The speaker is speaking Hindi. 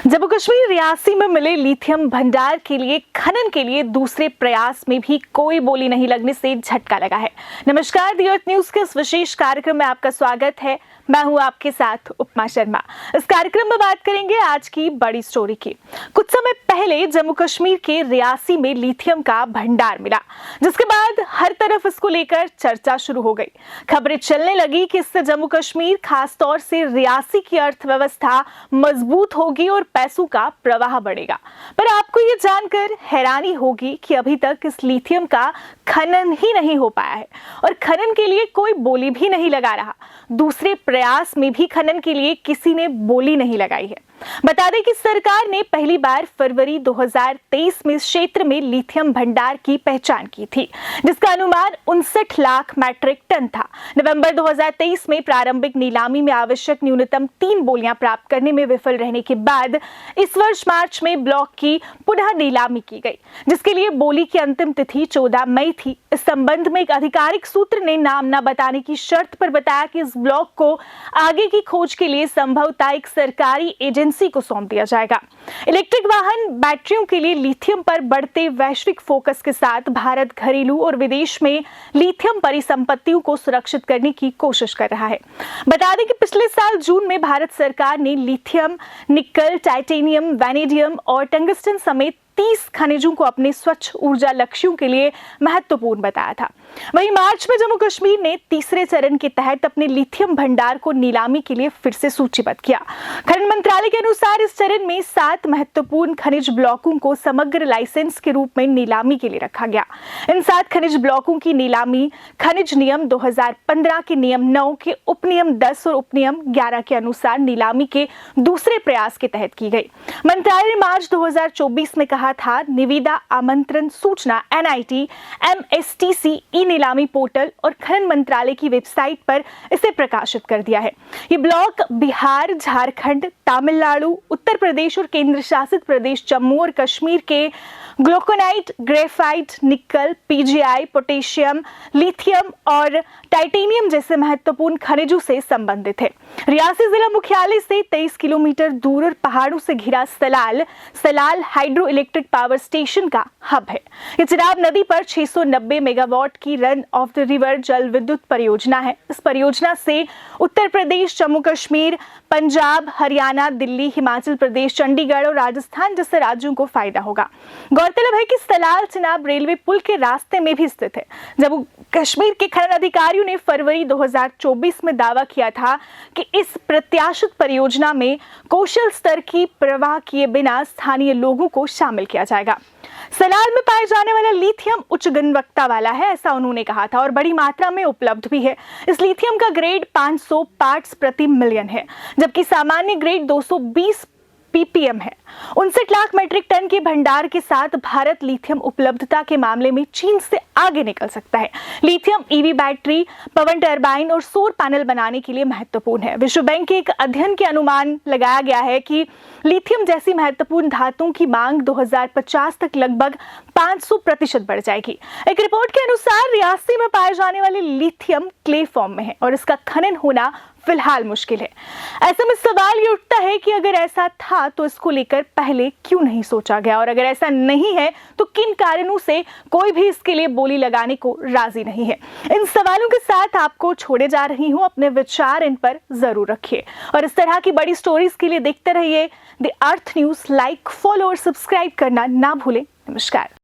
जम्मू कश्मीर रियासी में मिले लिथियम भंडार के लिए खनन के लिए दूसरे प्रयास में भी कोई बोली नहीं लगने से झटका लगा है। नमस्कार, दी अर्थ न्यूज के इस विशेष कार्यक्रम में आपका स्वागत है। मैं हूं आपके साथ उपमा शर्मा। इस कार्यक्रम में बात करेंगे आज की बड़ी स्टोरी की। कुछ समय पहले जम्मू कश्मीर के रियासी में लिथियम का भंडार मिला, जिसके बाद हर तरफ इसको लेकर चर्चा शुरू हो गई। खबरें चलने लगी कि इससे जम्मू कश्मीर, खासतौर से रियासी की अर्थव्यवस्था मजबूत होगी और पैसों का प्रवाह बढ़ेगा। पर आपको ये जानकर हैरानी होगी कि अभी तक इस लिथियम का खनन ही नहीं हो पाया है और खनन के लिए कोई बोली भी नहीं लगा रहा। दूसरे प्रयास में भी खनन के लिए किसी ने बोली नहीं लगाई है। बता दें कि सरकार ने पहली बार फरवरी 2023 में इस क्षेत्र में लिथियम भंडार की पहचान की थी, जिसका अनुमान 59 लाख मैट्रिक टन था। नवंबर 2023 में प्रारंभिक नीलामी में आवश्यक न्यूनतम 3 बोलियां प्राप्त करने में विफल रहने के बाद इस वर्ष मार्च में ब्लॉक की पुनः नीलामी की गई, जिसके लिए बोली की अंतिम तिथि 14 मई थी। इस संबंध में एक आधिकारिक सूत्र ने नाम न बताने की शर्त पर बताया कि इस ब्लॉक को आगे की खोज के लिए संभवतः एक सरकारी एजेंसी को सौंप दिया जाएगा। इलेक्ट्रिक वाहन बैटरियों के लिए लिथियम पर बढ़ते वैश्विक फोकस के साथ भारत घरेलू और विदेश में लिथियम परिसंपत्तियों को सुरक्षित करने की कोशिश कर रहा है। बता दें कि पिछले साल जून में भारत सरकार ने लिथियम, निकल, टाइटेनियम, वैनेडियम और टंगस्टन समेत 30 खनिजों को अपने स्वच्छ ऊर्जा लक्ष्यों के लिए महत्वपूर्ण बताया था। वहीं मार्च में जम्मू कश्मीर ने तीसरे चरण के तहत अपने लिथियम भंडार को नीलामी के लिए फिर से सूचीबद्ध किया। खनन मंत्रालय के अनुसार इस चरण में 7 महत्वपूर्ण खनिज ब्लॉकों को समग्र लाइसेंस के रूप में नीलामी के लिए रखा गया। इन 7 खनिज ब्लॉकों की नीलामी खनिज नियम 2015 के नियम 9 के उपनियम 10 और उपनियम 11 के अनुसार नीलामी के दूसरे प्रयास के तहत की गई। मंत्रालय ने मार्च 2024 में कहा था, निविदा आमंत्रण सूचना NIT MSTC ई नीलामी पोर्टल और खनन मंत्रालय की वेबसाइट पर इसे प्रकाशित कर दिया है। ये ब्लॉक बिहार, झारखंड, तमिलनाडु, उत्तर प्रदेश और केंद्र शासित प्रदेश जम्मू और कश्मीर के ग्लूकोनाइट, ग्रेफाइट, निकल, PGI, पोटेशियम, लिथियम और टाइटेनियम जैसे महत्वपूर्ण खनिजों से संबंधित है। रियासी जिला मुख्यालय से 23 किलोमीटर दूर और पहाड़ों से घिरा Salal hydro electric power station का हब है। ये चिनाब नदी पर 690 मेगावाट की रन ऑफ द रिवर जल विद्युत परियोजना है। इस परियोजना से उत्तर प्रदेश, जम्मू कश्मीर, पंजाब, हरियाणा, दिल्ली, हिमाचल प्रदेश, चंडीगढ़ और राजस्थान जैसे राज्यों को फायदा होगा। गौरतलब है कि सलाल चिनाब रेलवे पुल के रास्ते में भी स्थित है। जम्मू कश्मीर के खनन अधिकारियों ने फरवरी 2024 में दावा किया था कि इस प्रत्याशित परियोजना में कौशल स्तर की परवाह किए बिना स्थानीय लोगों को शामिल किया जाएगा। सलाल में पाए जाने वाला लिथियम उच्च गुणवत्ता वाला है, ऐसा उन्होंने कहा था, और बड़ी मात्रा में उपलब्ध भी है। इस लिथियम का ग्रेड 500 पार्ट्स प्रति मिलियन है, जबकि सामान्य ग्रेड 220 ppm है। 59 लाख मैट्रिक टन के भंडार के साथ भारत लिथियम उपलब्धता के मामले में चीन से आगे निकल सकता है। लिथियम EV बैटरी, पवन टरबाइन और सौर पैनल बनाने के लिए महत्वपूर्ण है। विश्व बैंक के एक अध्ययन के अनुमान लगाया गया है कि लिथियम जैसी महत्वपूर्ण धातुओं की मांग 2050 तक लगभग 500% बढ़ जाएगी। एक रिपोर्ट के अनुसार रियासी में पाए जाने वाले लिथियम क्ले फॉर्म में है और इसका खनन होना फिलहाल मुश्किल है। ऐसे में सवाल ये उठता है कि अगर ऐसा था तो इसको लेकर पहले क्यों नहीं सोचा गया, और अगर ऐसा नहीं है तो किन कारणों से कोई भी इसके लिए बोली लगाने को राजी नहीं है। इन सवालों के साथ आपको छोड़े जा रही हूं, अपने विचार इन पर जरूर रखिए और इस तरह की बड़ी स्टोरीज के लिए देखते रहिए the earth news. Like, follow और सब्सक्राइब करना ना भूलें। नमस्कार।